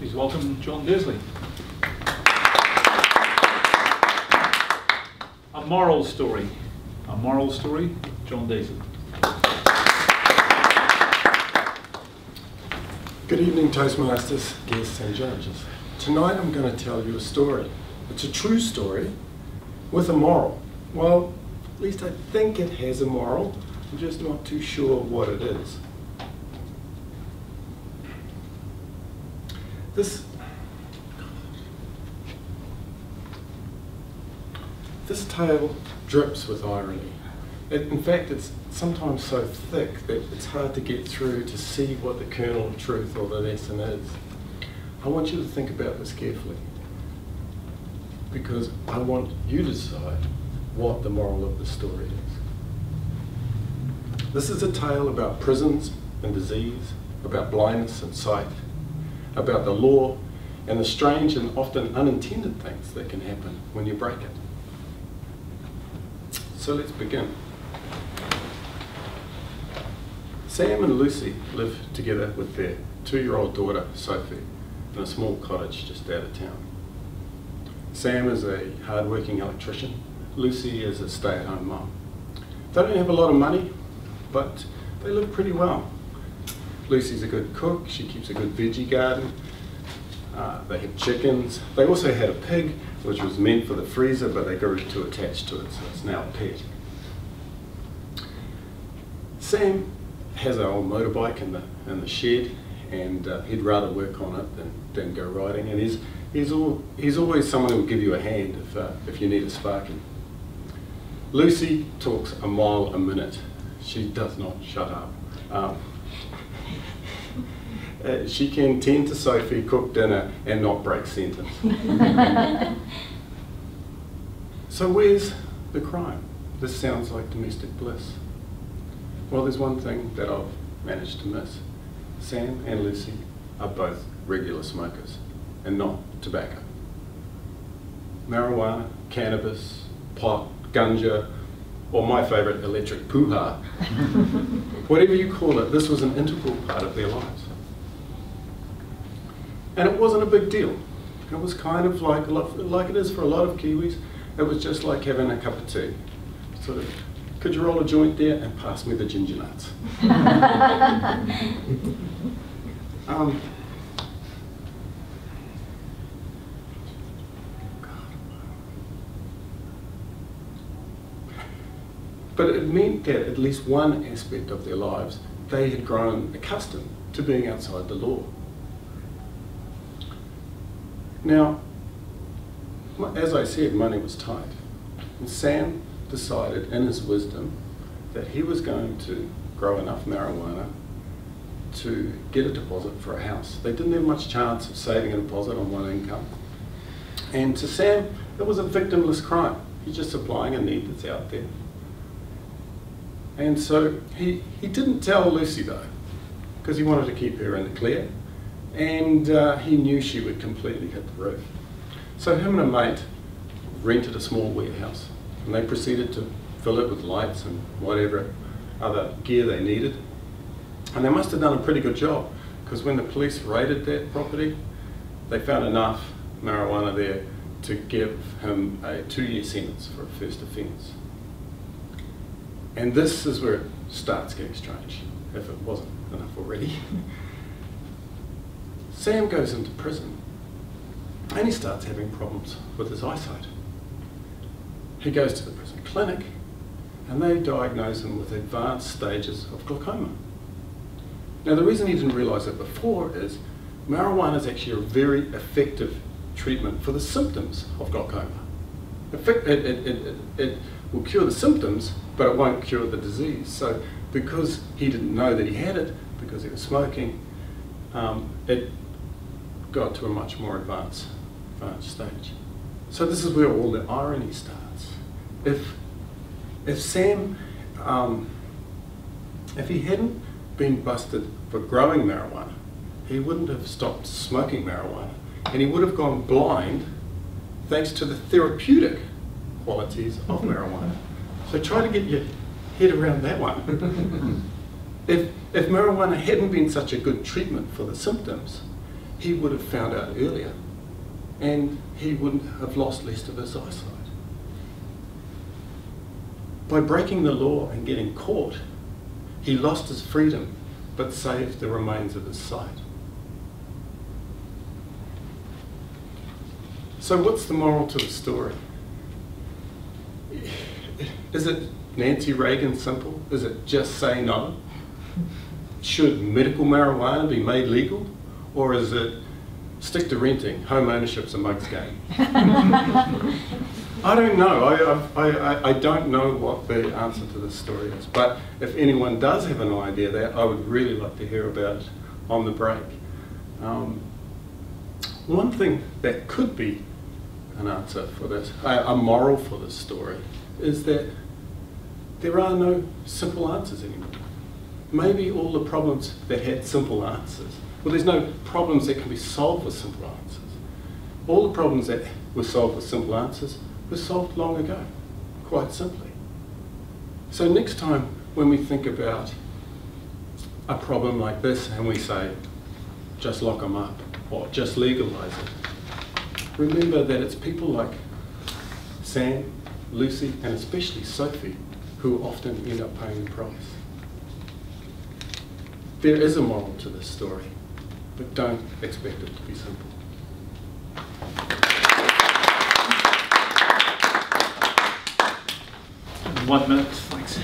Please welcome Jon Dazely. A moral story. A moral story, Jon Dazely. Good evening, Toastmasters, guests and judges. Tonight I'm going to tell you a story. It's a true story with a moral. Well, at least I think it has a moral. I'm just not too sure what it is. This tale drips with irony. In fact, it's sometimes so thick that it's hard to get through to see what the kernel of truth or the lesson is. I want you to think about this carefully, because I want you to decide what the moral of the story is. This is a tale about prisons and disease, about blindness and sight, about the law and the strange and often unintended things that can happen when you break it. So let's begin. Sam and Lucy live together with their 2-year-old daughter, Sophie, in a small cottage just out of town. Sam is a hard-working electrician. Lucy is a stay-at-home mum. They don't have a lot of money, but they live pretty well. Lucy's a good cook. She keeps a good veggie garden. They have chickens. They also had a pig, which was meant for the freezer, but they grew too attached to it, so it's now a pet. Sam has an old motorbike in the shed, and he'd rather work on it than go riding. And he's always someone who will give you a hand if you need a sparking. Lucy talks a mile a minute. She does not shut up. She can tend to Sophie, cook dinner, and not break sentence. So where's the crime? This sounds like domestic bliss. Well, there's one thing that I've managed to miss. Sam and Lucy are both regular smokers, and not tobacco. Marijuana, cannabis, pot, ganja, or my favourite, electric poo-ha. Whatever you call it, this was an integral part of their lives. And it wasn't a big deal. It was kind of like it is for a lot of Kiwis. It was just like having a cup of tea. Sort of, could you roll a joint there and pass me the ginger nuts? But it meant that at least one aspect of their lives, they had grown accustomed to being outside the law. Now, as I said, money was tight. And Sam decided in his wisdom that he was going to grow enough marijuana to get a deposit for a house. They didn't have much chance of saving a deposit on one income. And to Sam, it was a victimless crime. He's just supplying a need that's out there. And so he didn't tell Lucy though, because he wanted to keep her in the clear. And he knew she would completely hit the roof. So him and a mate rented a small warehouse, and they proceeded to fill it with lights and whatever other gear they needed. And they must have done a pretty good job, because when the police raided that property, they found enough marijuana there to give him a 2-year sentence for a first offence. And this is where it starts getting strange, if it wasn't enough already. Sam goes into prison, and he starts having problems with his eyesight. He goes to the prison clinic, and they diagnose him with advanced stages of glaucoma. Now, the reason he didn't realise it before is marijuana is actually a very effective treatment for the symptoms of glaucoma. It will cure the symptoms, but it won't cure the disease. So because he didn't know that he had it, because he was smoking, it got to a much more advanced stage. So this is where all the irony starts. If Sam, if he hadn't been busted for growing marijuana, he wouldn't have stopped smoking marijuana, and he would have gone blind thanks to the therapeutic qualities of marijuana. So try to get your head around that one. If marijuana hadn't been such a good treatment for the symptoms, he would have found out earlier and he wouldn't have lost less of his eyesight. By breaking the law and getting caught, he lost his freedom but saved the remains of his sight. So what's the moral to the story? Is it Nancy Reagan simple? Is it just say no? Should medical marijuana be made legal? Or is it stick to renting, home ownership's a mug's game? I don't know. I don't know what the answer to this story is. But if anyone does have an idea there, I would really like to hear about it on the break. One thing that could be an answer for this, a moral for this story, is that there are no simple answers anymore. Maybe all the problems that had simple answers, well, there's no problems that can be solved with simple answers. All the problems that were solved with simple answers were solved long ago, quite simply. So next time when we think about a problem like this and we say, just lock them up or just legalise it, remember that it's people like Sam, Lucy, and especially Sophie who often end up paying the price. There is a moral to this story, but don't expect it to be simple. 1 minute, thanks.